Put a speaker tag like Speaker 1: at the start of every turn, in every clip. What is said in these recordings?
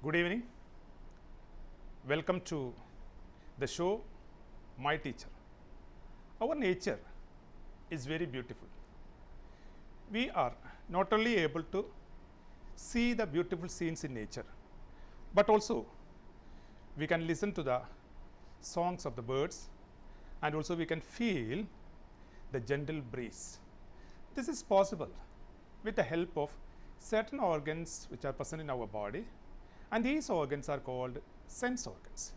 Speaker 1: Good evening. Welcome to the show My Teacher. Our nature is very beautiful. We are not only able to see the beautiful scenes in nature, but also we can listen to the songs of the birds, and also we can feel the gentle breeze. This is possible with the help of certain organs which are present in our body, and these organs are called sense organs.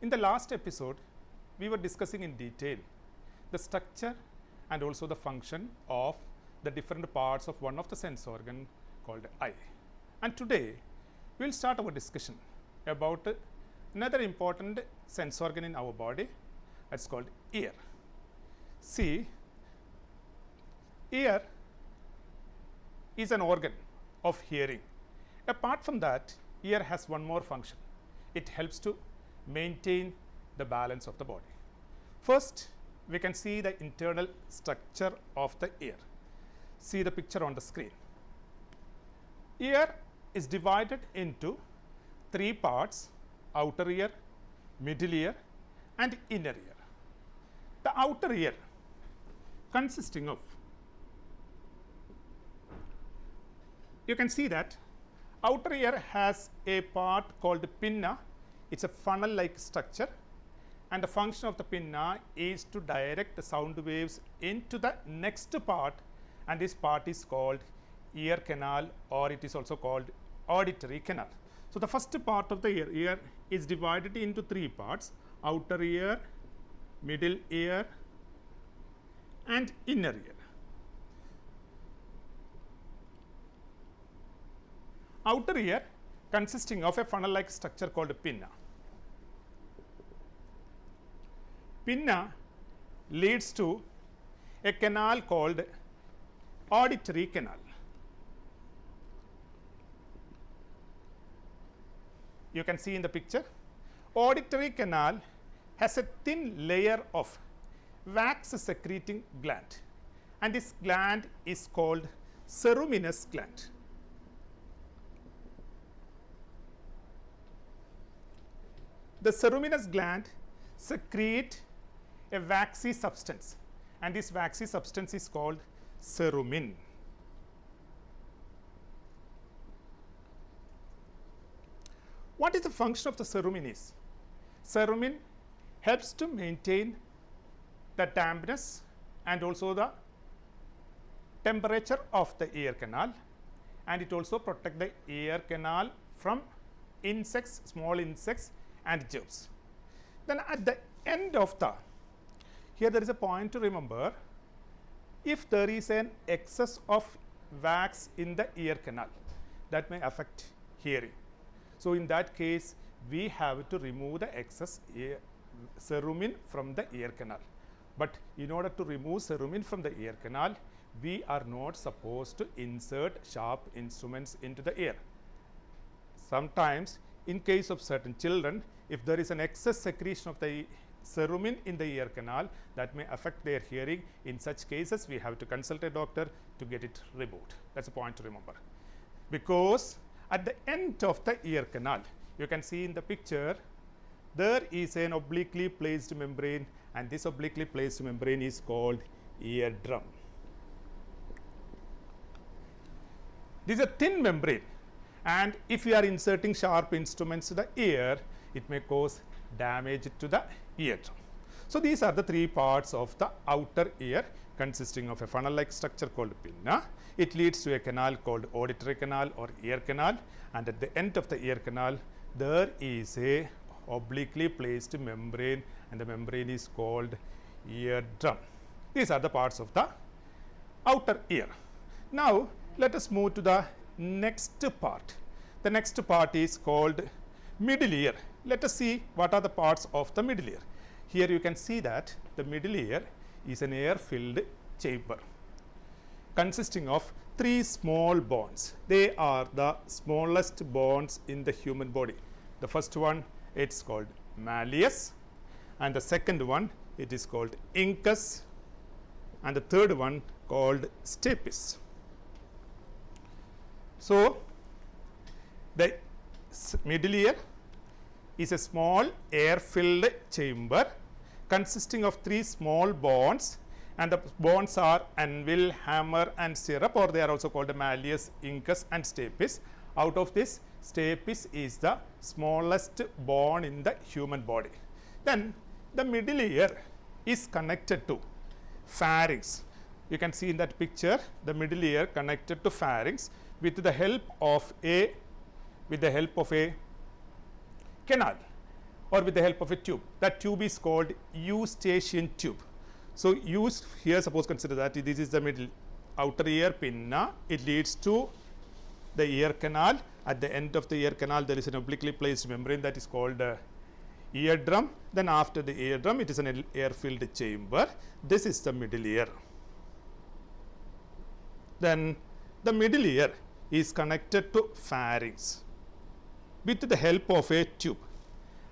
Speaker 1: In the last episode, we were discussing in detail the structure and also the function of the different parts of one of the sense organ called eye. And today, we will start our discussion about another important sense organ in our body, that's called ear. See, ear is an organ of hearing. Apart from that, ear has one more function. It helps to maintain the balance of the body. First, we can see the internal structure of the ear. See the picture on the screen. Ear is divided into three parts: outer ear, middle ear, and inner ear. The outer ear consisting of, you can see that outer ear has a part called pinna. It's a funnel like structure, and the function of the pinna is to direct the sound waves into the next part, and this part is called ear canal, or it is also called auditory canal. So, the first part of the ear is divided into three parts: outer ear, middle ear, and inner ear. Outer ear consisting of a funnel like structure called pinna. Pinna leads to a canal called auditory canal. You can see in the picture, auditory canal has a thin layer of wax secreting gland, and this gland is called ceruminous gland. The ceruminous gland secrete a waxy substance, and this waxy substance is called cerumen. What is the function of the cerumen is? Cerumen helps to maintain the dampness and also the temperature of the ear canal, and it also protects the ear canal from insects, small insects and germs. Then at the end of the, here there is a point to remember: if there is an excess of wax in the ear canal, that may affect hearing. So, in that case, we have to remove the excess cerumen from the ear canal. But in order to remove cerumen from the ear canal, we are not supposed to insert sharp instruments into the ear. Sometimes, in case of certain children, if there is an excess secretion of the cerumen in the ear canal, that may affect their hearing. In such cases, we have to consult a doctor to get it removed. That is a point to remember. Because at the end of the ear canal, you can see in the picture, there is an obliquely placed membrane, and this obliquely placed membrane is called eardrum. This is a thin membrane, and if you are inserting sharp instruments to the ear, it may cause damage to the eardrum. So, these are the three parts of the outer ear, consisting of a funnel like structure called pinna. It leads to a canal called auditory canal or ear canal, and at the end of the ear canal, there is a obliquely placed membrane, and the membrane is called eardrum. These are the parts of the outer ear. Now, let us move to the next part. The next part is called middle ear. Let us see what are the parts of the middle ear. Here you can see that the middle ear is an air filled chamber consisting of three small bones. They are the smallest bones in the human body. The first one, it's called malleus, and the second one, it is called incus, and the third one called stapes. So, the middle ear is a small air-filled chamber consisting of three small bones, and the bones are anvil, hammer, and stirrup, or they are also called malleus, incus, and stapes. Out of this, stapes is the smallest bone in the human body. Then the middle ear is connected to pharynx. You can see in that picture the middle ear connected to pharynx with the help of a canal or with the help of a tube. That tube is called eustachian tube. So here suppose consider that this is the middle outer ear pinna. It leads to the ear canal. At the end of the ear canal there is an obliquely placed membrane that is called eardrum. Then after the eardrum it is an air filled chamber. This is the middle ear. Then the middle ear is connected to pharynx with the help of a tube,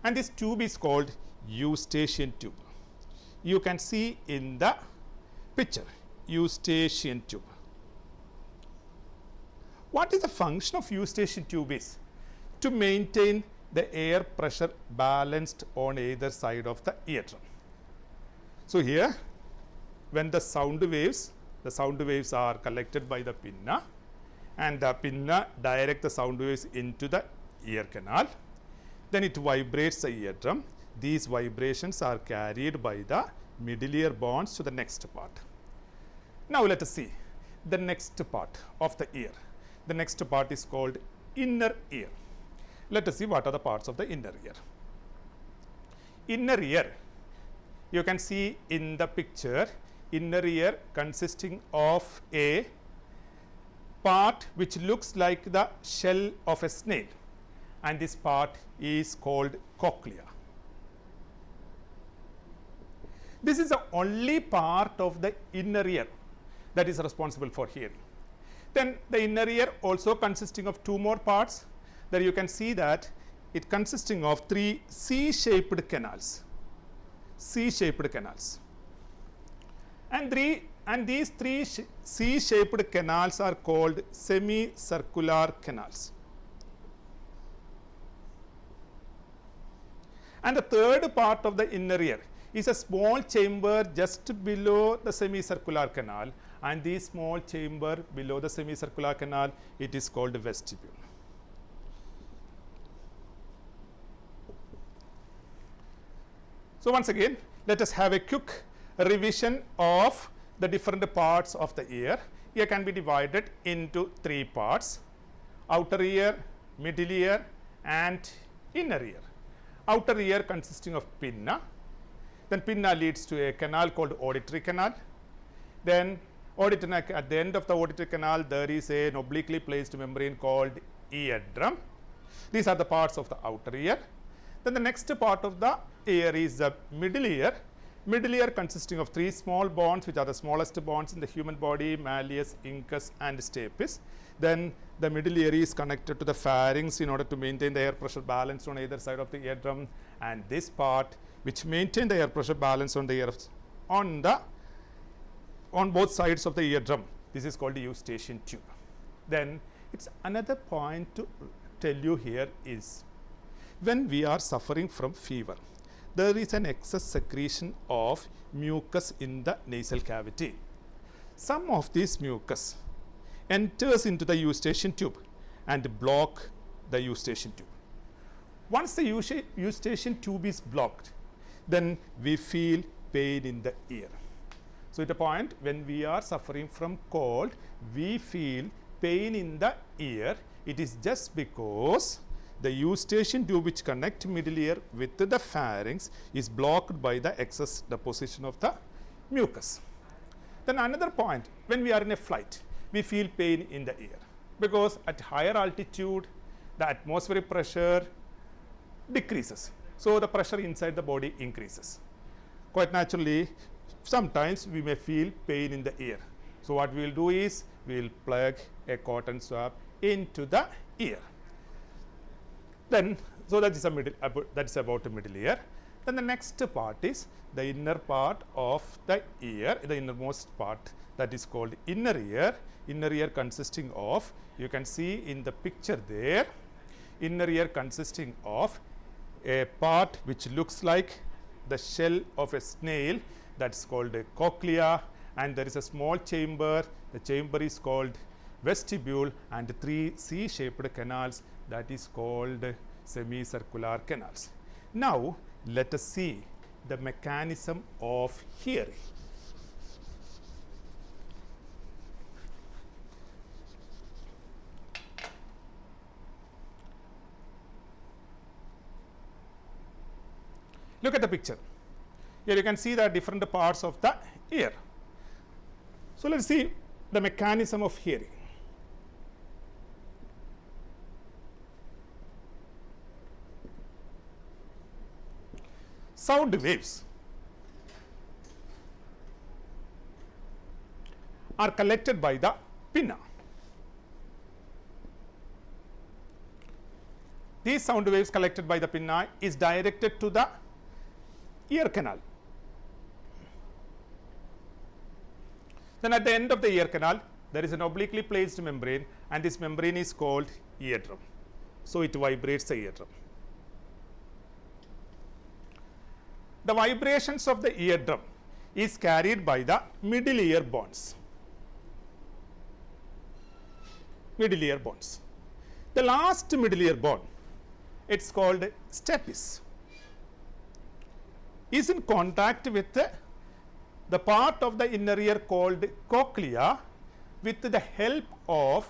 Speaker 1: and this tube is called eustachian tube. You can see in the picture eustachian tube. What is the function of eustachian tube is? To maintain the air pressure balanced on either side of the eardrum. So here when the sound waves are collected by the pinna, and the pinna direct the sound waves into the ear canal. Then it vibrates the eardrum. These vibrations are carried by the middle ear bones to the next part. Now let us see the next part of the ear. The next part is called inner ear. Let us see what are the parts of the inner ear. Inner ear, you can see in the picture, inner ear consisting of a part which looks like the shell of a snail, and this part is called cochlea. This is the only part of the inner ear that is responsible for hearing. Then the inner ear also consisting of two more parts. There you can see that it consisting of three C-shaped canals. C-shaped canals. And these three C-shaped canals are called semicircular canals. And the third part of the inner ear is a small chamber just below the semicircular canal, and this small chamber below the semicircular canal, it is called vestibule. So once again, let us have a quick revision of the different parts of the ear. Ear can be divided into three parts: outer ear, middle ear, and inner ear. Outer ear consisting of pinna. Then pinna leads to a canal called auditory canal. Then at the end of the auditory canal there is an obliquely placed membrane called eardrum. These are the parts of the outer ear. Then the next part of the ear is the middle ear. Middle ear consisting of three small bones which are the smallest bones in the human body: malleus, incus, and stapes. Then the middle ear is connected to the pharynx in order to maintain the air pressure balance on either side of the eardrum, and this part which maintain the air pressure balance on the ear on both sides of the eardrum, this is called the eustachian tube. Then it's another point to tell you here is, when we are suffering from fever, there is an excess secretion of mucus in the nasal cavity. Some of this mucus enters into the eustachian tube and block the eustachian tube. Once the eustachian tube is blocked, then we feel pain in the ear. So at a point when we are suffering from cold, we feel pain in the ear. It is just because the eustachian tube which connect middle ear with the pharynx is blocked by the excess deposition of the mucus. Then another point, when we are in a flight, we feel pain in the ear because at higher altitude the atmospheric pressure decreases. So the pressure inside the body increases. Quite naturally, sometimes we may feel pain in the ear. So what we will do is, we will plug a cotton swab into the ear. Then, so that is about the middle ear. Then the next part is the inner part of the ear, the innermost part, that is called inner ear. Inner ear consisting of, you can see in the picture there, inner ear consisting of a part which looks like the shell of a snail, that's called a cochlea, and there is a small chamber, the chamber is called vestibule, and 3 C-shaped canals, that is called semicircular canals. Now, let us see the mechanism of hearing. Look at the picture. Here you can see the different parts of the ear. So, let us see the mechanism of hearing. Sound waves are collected by the pinna. These sound waves collected by the pinna is directed to the ear canal. Then at the end of the ear canal, there is an obliquely placed membrane, and this membrane is called eardrum. So, it vibrates the eardrum. The vibrations of the eardrum is carried by the middle ear bones. Middle ear bones. The last middle ear bone, it is called stapes, is in contact with the part of the inner ear called cochlea with the help of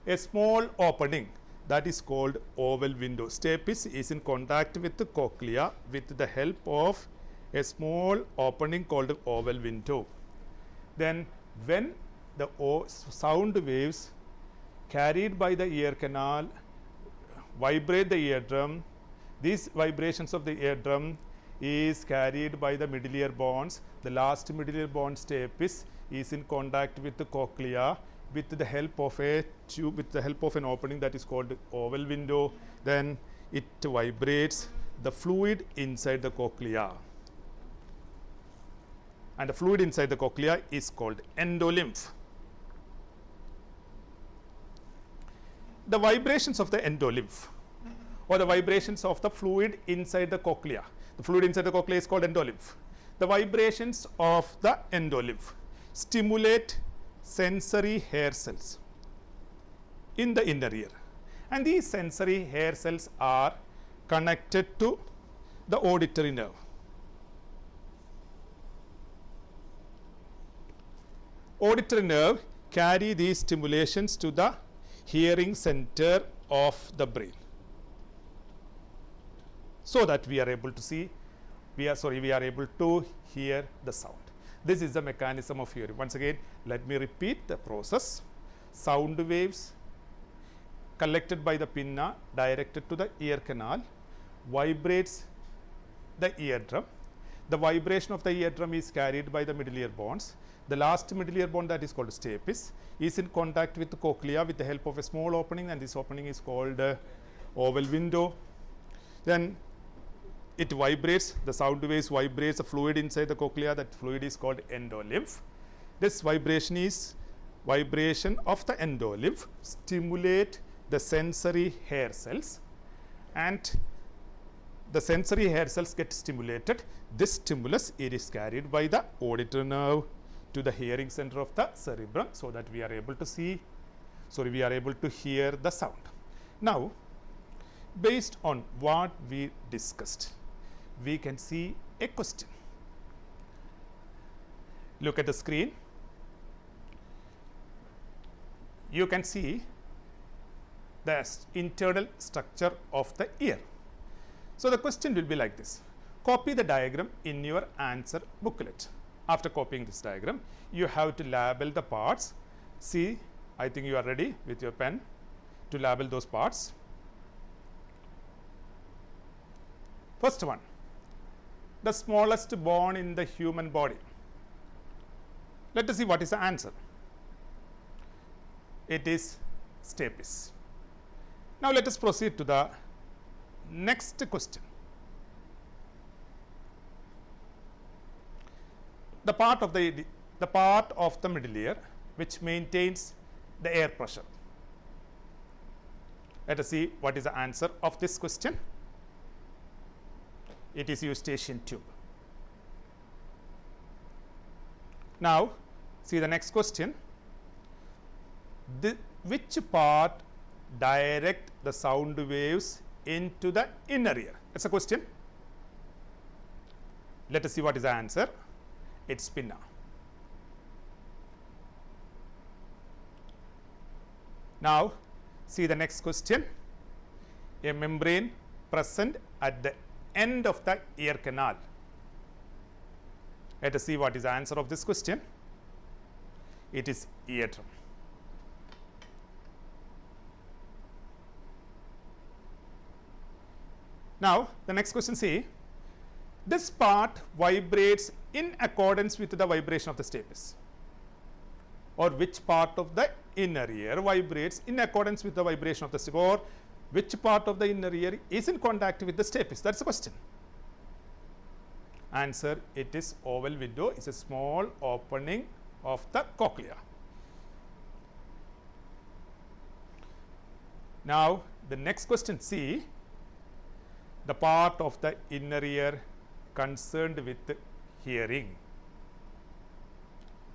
Speaker 1: a small opening, that is called oval window. Stapes is in contact with the cochlea with the help of a small opening called oval window. Then when the sound waves carried by the ear canal vibrate the eardrum, these vibrations of the eardrum is carried by the middle ear bones. The last middle ear bone stapes is in contact with the cochlea with the help of a tube, with the help of an opening, that is called oval window. Then it vibrates the fluid inside the cochlea, and the fluid inside the cochlea is called endolymph. The vibrations of the endolymph, or the vibrations of the fluid inside the cochlea, the fluid inside the cochlea is called endolymph. The vibrations of the endolymph stimulate sensory hair cells in the inner ear, and these sensory hair cells are connected to the auditory nerve. Auditory nerve carry these stimulations to the hearing center of the brain, so that we are able to see, we are able to hear the sound. This is the mechanism of hearing. Once again, let me repeat the process. Sound waves collected by the pinna directed to the ear canal vibrates the eardrum. The vibration of the eardrum is carried by the middle ear bones. The last middle ear bone, that is called stapes, is in contact with the cochlea with the help of a small opening, and this opening is called oval window. Then it vibrates, the sound waves vibrates the fluid inside the cochlea, that fluid is called endolymph. This vibration is vibration of the endolymph stimulate the sensory hair cells, and the sensory hair cells get stimulated. This stimulus, it is carried by the auditory nerve to the hearing center of the cerebrum, so that we are able to see, we are able to hear the sound. Now, based on what we discussed, we can see a question. Look at the screen. You can see the internal structure of the ear. So, the question will be like this: copy the diagram in your answer booklet. After copying this diagram, you have to label the parts. See, I think you are ready with your pen to label those parts. First one, the smallest bone in the human body. Let us see what is the answer. It is stapes. Now, let us proceed to the next question. The part of the middle ear which maintains the air pressure. Let us see what is the answer of this question. It is eustachian tube. Now, see the next question. Which part direct the sound waves into the inner ear? That's a question. Let us see what is the answer. It's pinna. Now, see the next question. A membrane present at the end of the ear canal. Let us see what is the answer of this question. It is eardrum. Now, the next question, see, this part vibrates in accordance with the vibration of the stapes, or which part of the inner ear vibrates in accordance with the vibration of the stape, or which part of the inner ear is in contact with the stapes? That's the question. Answer, it is oval window. It's a small opening of the cochlea. Now, the next question, see, the part of the inner ear concerned with hearing.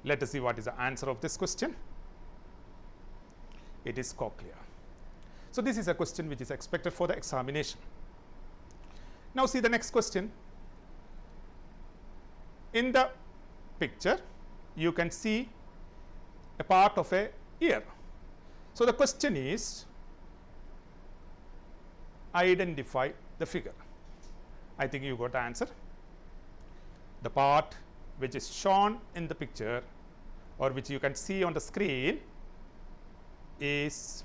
Speaker 1: Let us see what is the answer of this question. It is cochlea. So, this is a question which is expected for the examination. Now, see the next question. In the picture, you can see a part of a ear. So, the question is, identify the figure. I think you got the answer. The part which is shown in the picture, or which you can see on the screen, is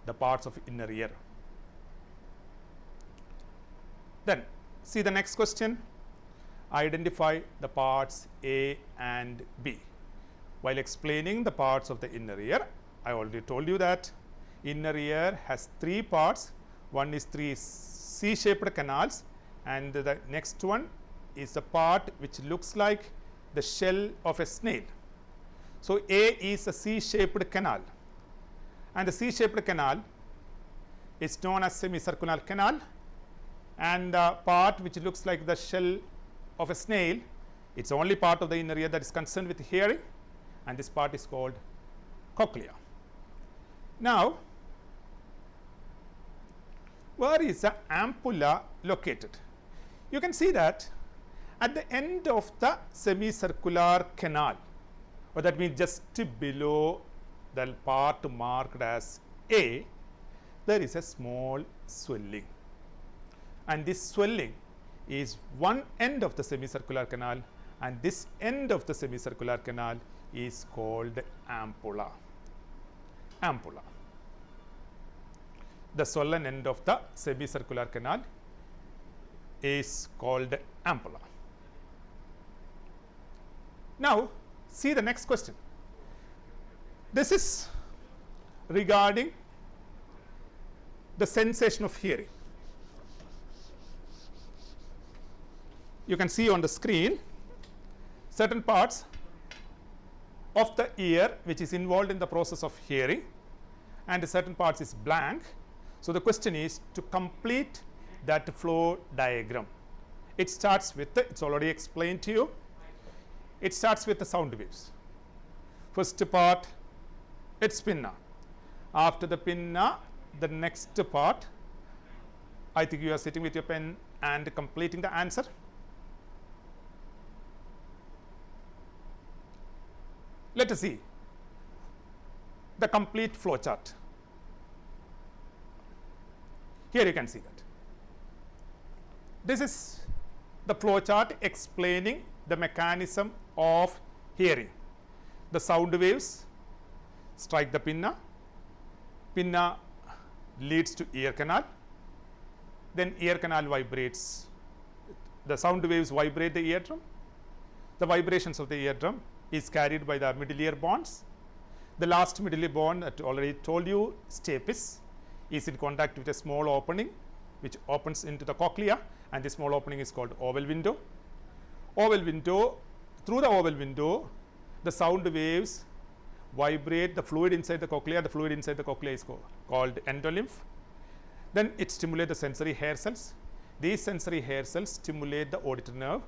Speaker 1: the parts of inner ear. Then see the next question. Identify the parts A and B. While explaining the parts of the inner ear, I already told you that inner ear has three parts. One is three C-shaped canals, and the next one is the part which looks like the shell of a snail. So, A is a C-shaped canal, and the C-shaped canal is known as semicircular canal, and the part which looks like the shell of a snail, it's only part of the inner ear that is concerned with hearing, and this part is called cochlea. Now, where is the ampulla located? You can see that at the end of the semicircular canal, or that means just below the part marked as A, there is a small swelling, and this swelling is one end of the semicircular canal, and this end of the semicircular canal is called ampulla. Ampulla. The swollen end of the semicircular canal is called ampulla. Now, see the next question. This is regarding the sensation of hearing. You can see on the screen certain parts of the ear which is involved in the process of hearing, and certain parts is blank. So, the question is to complete that flow diagram. It starts with it's already explained to you. It starts with the sound waves. First part, it's pinna. After the pinna, the next part, I think you are sitting with your pen and completing the answer. Let us see the complete flow chart. Here you can see that. This is the flow chart explaining the mechanism of hearing. The sound waves strike the pinna, pinna leads to ear canal, then ear canal vibrates, the sound waves vibrate the eardrum, the vibrations of the eardrum is carried by the middle ear bones. The last middle ear bone that already told you, stapes, is in contact with a small opening which opens into the cochlea, and this small opening is called oval window. Oval window, through the oval window, the sound waves vibrate the fluid inside the cochlea. The fluid inside the cochlea is called endolymph. Then it stimulates the sensory hair cells. These sensory hair cells stimulate the auditory nerve.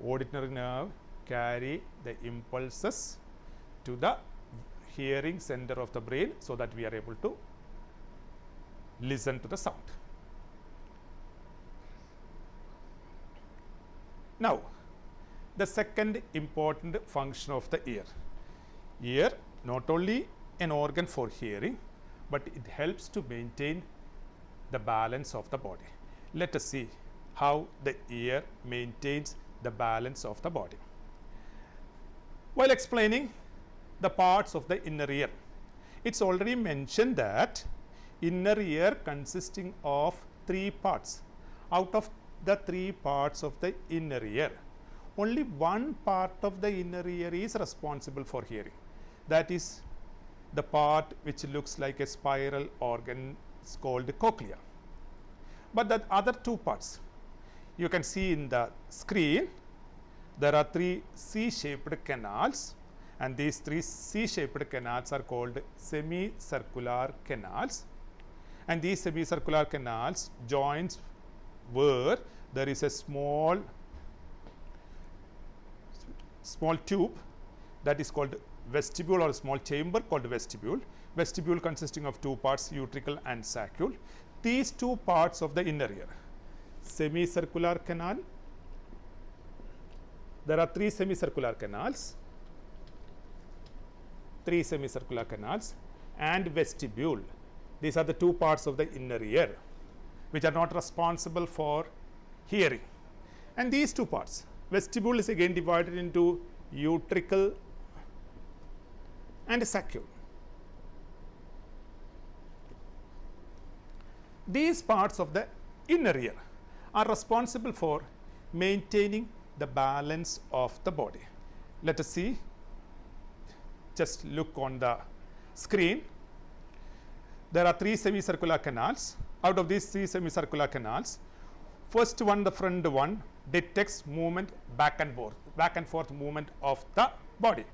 Speaker 1: Auditory nerve carry the impulses to the hearing center of the brain, so that we are able to listen to the sound. Now, the second important function of the ear. Ear not only an organ for hearing, but it helps to maintain the balance of the body. Let us see how the ear maintains the balance of the body. While explaining the parts of the inner ear, it's already mentioned that inner ear consisting of 3 parts. Out of the 3 parts of the inner ear, only one part of the inner ear is responsible for hearing. That is the part which looks like a spiral organ called cochlea. But the other 2 parts, you can see in the screen, there are 3 C-shaped canals, and these 3 C-shaped canals are called semicircular canals. And these semicircular canals joins where there is a small tube that is called vestibule, or a small chamber called vestibule. Vestibule consisting of 2 parts, utricle and saccule. These 2 parts of the inner ear, semicircular canal, there are 3 semicircular canals, and vestibule. These are the 2 parts of the inner ear which are not responsible for hearing. And these 2 parts, vestibule is again divided into utricle and saccule. These parts of the inner ear are responsible for maintaining the balance of the body. Let us see, just look on the screen. There are 3 semicircular canals. Out of these 3 semicircular canals, first one, the front one, detects movement back and forth movement of the body.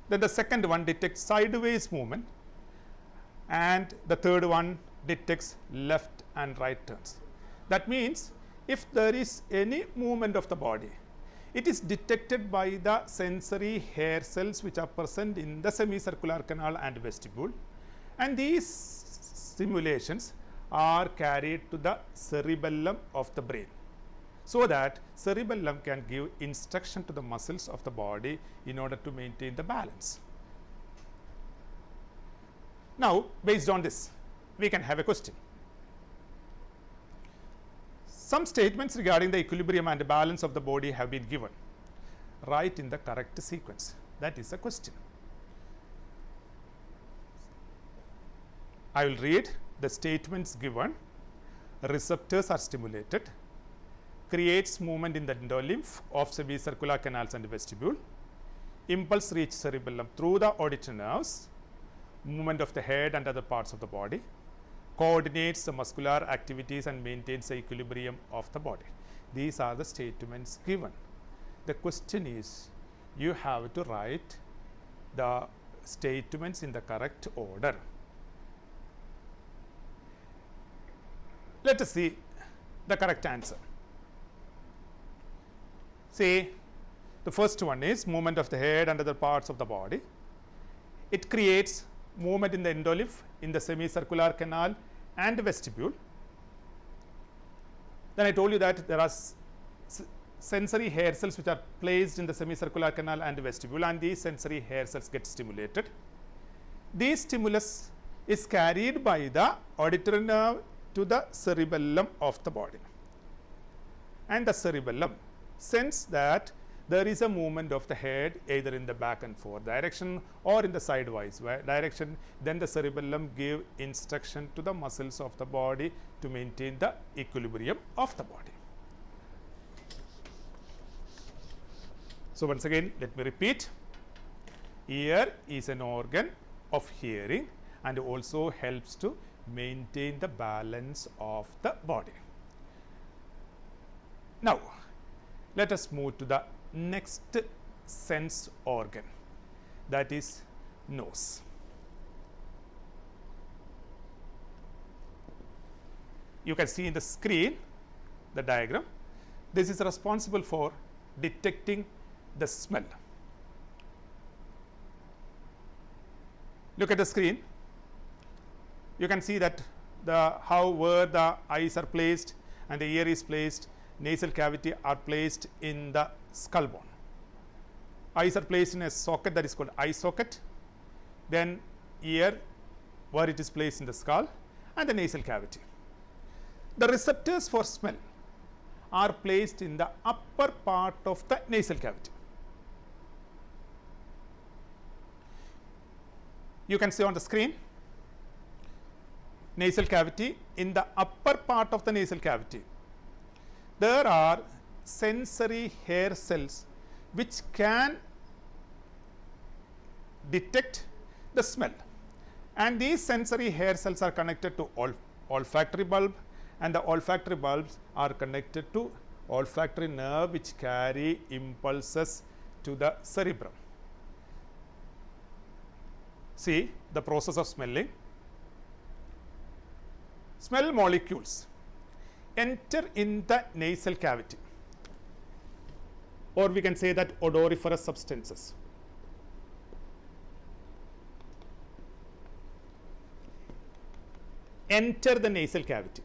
Speaker 1: Then the second one detects sideways movement, and the third one detects left and right turns. That means if there is any movement of the body, it is detected by the sensory hair cells which are present in the semicircular canal and vestibule, and these stimulations are carried to the cerebellum of the brain, so that cerebellum can give instruction to the muscles of the body in order to maintain the balance. Now, based on this, we can have a question. Some statements regarding the equilibrium and balance of the body have been given. Write in the correct sequence. That is a question. I will read the statements given. Receptors are stimulated, creates movement in the endolymph of semicircular canals and vestibule, impulse reach cerebellum through the auditory nerves, movement of the head and other parts of the body, coordinates the muscular activities and maintains the equilibrium of the body. These are the statements given. The question is, you have to write the statements in the correct order. Let us see the correct answer. See, the first one is movement of the head and other parts of the body. It creates movement in the endolymph, in the semicircular canal and vestibule. Then I told you that there are sensory hair cells which are placed in the semicircular canal and vestibule, and these sensory hair cells get stimulated. This stimulus is carried by the auditory nerve to the cerebellum of the body, and the cerebellum sense that there is a movement of the head either in the back and forth direction or in the sidewise direction. Then the cerebellum give instruction to the muscles of the body to maintain the equilibrium of the body. So, once again let me repeat, ear is an organ of hearing and also helps to maintain the balance of the body. Now, let us move to the next sense organ, that is nose. You can see in the screen the diagram. This is responsible for detecting the smell. Look at the screen. You can see that where the eyes are placed and the ear is placed, nasal cavity are placed in the skull bone. Eyes are placed in a socket that is called eye socket, then ear where it is placed in the skull, and the nasal cavity. The receptors for smell are placed in the upper part of the nasal cavity. You can see on the screen nasal cavity. In the upper part of the nasal cavity, there are sensory hair cells which can detect the smell, and these sensory hair cells are connected to olfactory bulb, and the olfactory bulbs are connected to olfactory nerve which carry impulses to the cerebrum. See the process of smelling. Smell molecules enter in the nasal cavity, or we can say that odoriferous substances enter the nasal cavity.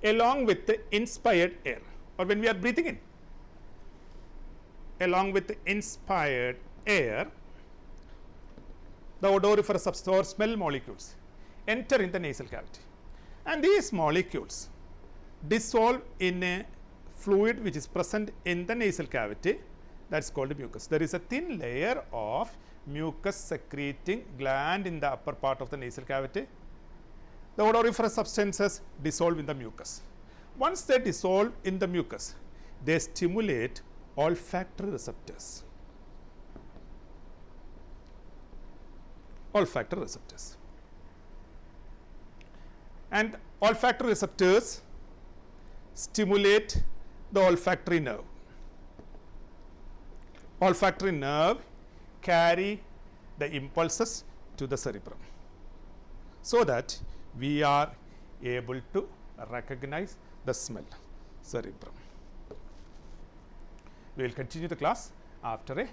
Speaker 1: Along with the inspired air, or when we are breathing in, along with the inspired air, the odoriferous substance or smell molecules enter in the nasal cavity, and these molecules dissolve in a fluid which is present in the nasal cavity, that is called mucus. There is a thin layer of mucus secreting gland in the upper part of the nasal cavity. The odoriferous substances dissolve in the mucus. Once they dissolve in the mucus, they stimulate olfactory receptors. Olfactory receptors. And olfactory receptors stimulate the olfactory nerve. Olfactory nerve carry the impulses to the cerebrum, so that we are able to recognize the smell. Cerebrum. We will continue the class after a